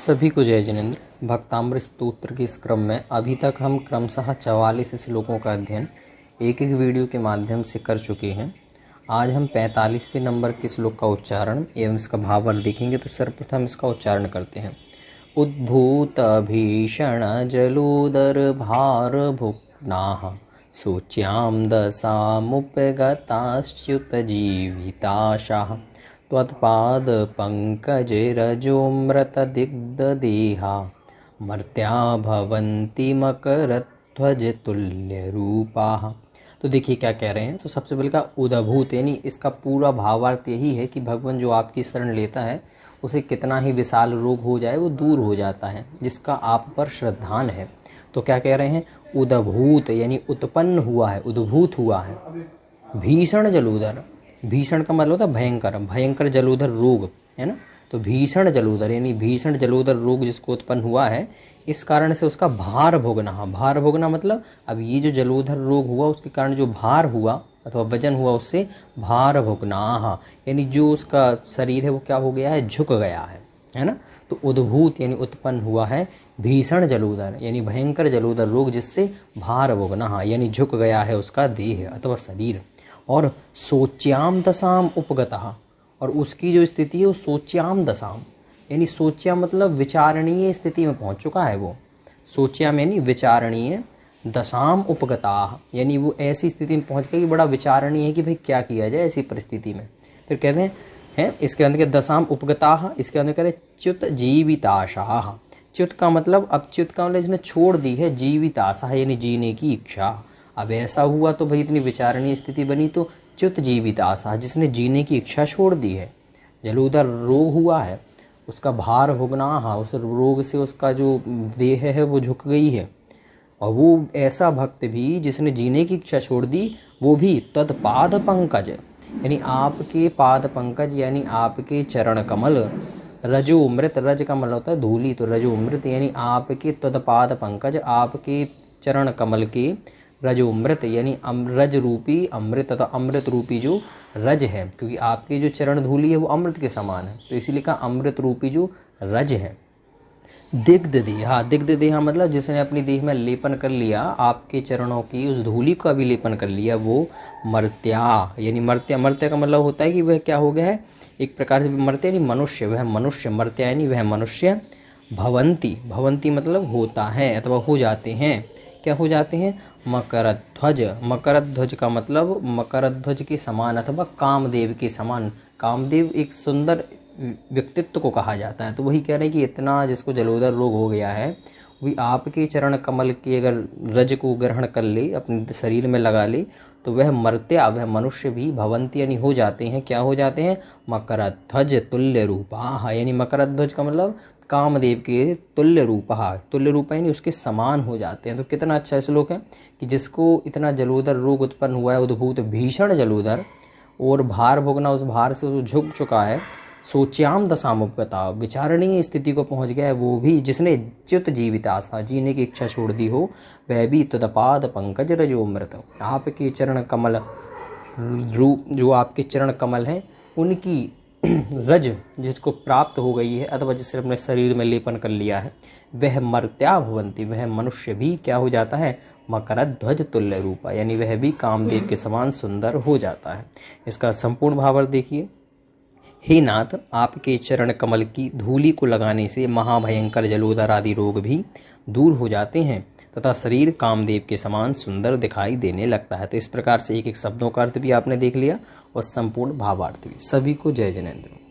सभी को जय जिनेंद्र। भक्तामृत स्तोत्र के इस क्रम में अभी तक हम क्रमशः 44 श्लोकों का अध्ययन एक एक वीडियो के माध्यम से कर चुके हैं। आज हम 45वें नंबर के श्लोक का उच्चारण एवं इसका भावार्थ देखेंगे। तो सर्वप्रथम इसका उच्चारण करते हैं। उद्भूत भीषण जलोदर भार भुक्नाः शोच्यां दशामुपगताश्च्युत जीविताशाः त्वत्पाद पंकजरजोमृत दिग्धदेहा मर्त्या भवन्ति मकरध्वज तुल्य रूपाः। तो देखिए क्या कह रहे हैं। तो सबसे पहले का उद्भूत यानी इसका पूरा भावार्थ यही है कि भगवान जो आपकी शरण लेता है उसे कितना ही विशाल रोग हो जाए वो दूर हो जाता है जिसका आप पर श्रद्धान है। तो क्या कह रहे हैं, उद्भूत यानी उत्पन्न हुआ है, उद्भूत हुआ है। भीषण जलोदर, भीषण का मतलब होता है भयंकर, भयंकर जलोदर रोग है ना। तो भीषण जलोदर यानी भीषण जलोदर रोग जिसको उत्पन्न हुआ है इस कारण से उसका भार भोगना। भार भोगना मतलब अब ये जो जलोदर रोग हुआ उसके कारण जो भार हुआ अथवा वजन हुआ उससे भार भोगना यानी जो उसका शरीर है वो क्या हो गया है, झुक गया है ना। तो उद्भूत यानी उत्पन्न हुआ है भीषण जलोदर यानी भयंकर जलोदर रोग जिससे भार भोगना यानी झुक गया है उसका देह अथवा शरीर। और शोच्याम दशाम उपगतः, और उसकी जो स्थिति है वो शोच्याम दशाम यानी शोच्या मतलब विचारणीय स्थिति में पहुंच चुका है वो। शोच्याम यानी विचारणीय, दशाम उपगताः यानी वो ऐसी स्थिति में पहुंच गया कि बड़ा विचारणीय है कि भाई क्या किया जाए ऐसी परिस्थिति में। फिर कहते हैं इसके अंदर के दशाम उपगताः, इसके अंदर कहते हैं च्युत जीविताशाः। च्युत का मतलब अब च्युत का मतलब इसने छोड़ दी है, जीविताशा यानी जीने की इच्छा। अब ऐसा हुआ तो भाई इतनी विचारणीय स्थिति बनी तो च्युत जीविताशा जिसने जीने की इच्छा छोड़ दी है। जलोदर रोग हुआ है उसका भार भोगना, उस रोग से उसका जो देह है वो झुक गई है। और वो ऐसा भक्त भी जिसने जीने की इच्छा छोड़ दी वो भी तत्पाद पंकज यानी आपके पाद पंकज यानी आपके चरण कमल, रजोमृत, रज का मतलब होता है धूली, तो रजोमृत यानी आपके तत्पाद पंकज आपके चरण कमल के रजोमृत यानी रज रूपी अमृत तथा अमृत रूपी जो रज है, क्योंकि आपकी जो चरण धूली है वो अमृत के समान है तो इसीलिए कहा अमृत रूपी जो रज है। दिग्ध देहा, दिग्ध देहा मतलब जिसने अपनी देह में लेपन कर लिया आपके चरणों की उस धूली का भी लेपन कर लिया वो मर्त्या यानी मर्त्या। मर्त्या का मतलब होता है कि वह क्या हो गया है, एक प्रकार से मर्त्या यानी मनुष्य, वह मनुष्य, मर्त्या यानी वह मनुष्य। भवंती, भवंती मतलब होता है अथवा हो जाते हैं, क्या हो जाते हैं, मकरध्वज। मकरध्वज का मतलब मकरध्वज के समान अथवा कामदेव के समान। कामदेव एक सुंदर व्यक्तित्व को कहा जाता है। तो वही कह रहे हैं कि इतना जिसको जलोदर रोग हो गया है वही आपके चरण कमल के अगर रज को ग्रहण कर ले, अपने शरीर में लगा ले तो वह मर्त्या, वह मनुष्य भी भवंती यानी हो जाते हैं, क्या हो जाते हैं, मकरध्वज तुल्य रूपा यानी मकरध्वज का मतलब कामदेव के तुल्य रूपा, तुल्य रूपा यानी उसके समान हो जाते हैं। तो कितना अच्छा श्लोक है कि जिसको इतना जलोदर रोग उत्पन्न हुआ है, उद्भूत भीषण जलोदर और भार भोगना, उस भार से वो झुक चुका है। सोच्याम दशामुपगता विचारणीय स्थिति को पहुंच गया है वो भी जिसने च्युत जीविताशा जीने की इच्छा छोड़ दी हो, वह भी तदपाद पंकज रजोमृत आपके चरण कमल रूप, जो आपके चरण कमल हैं उनकी रज जिसको प्राप्त हो गई है अथवा जिसने अपने शरीर में लेपन कर लिया है वह मर्त्या भवंती, वह मनुष्य भी क्या हो जाता है, मकरध्वज तुल्य रूपा यानी वह भी कामदेव के समान सुंदर हो जाता है। इसका संपूर्ण भावार्थ देखिए। हे नाथ, आपके चरण कमल की धूली को लगाने से महाभयंकर जलोदर आदि रोग भी दूर हो जाते हैं तथा शरीर कामदेव के समान सुंदर दिखाई देने लगता है। तो इस प्रकार से एक एक शब्दों का अर्थ भी आपने देख लिया और संपूर्ण भावार्थ भी। सभी को जय जिनेंद्र।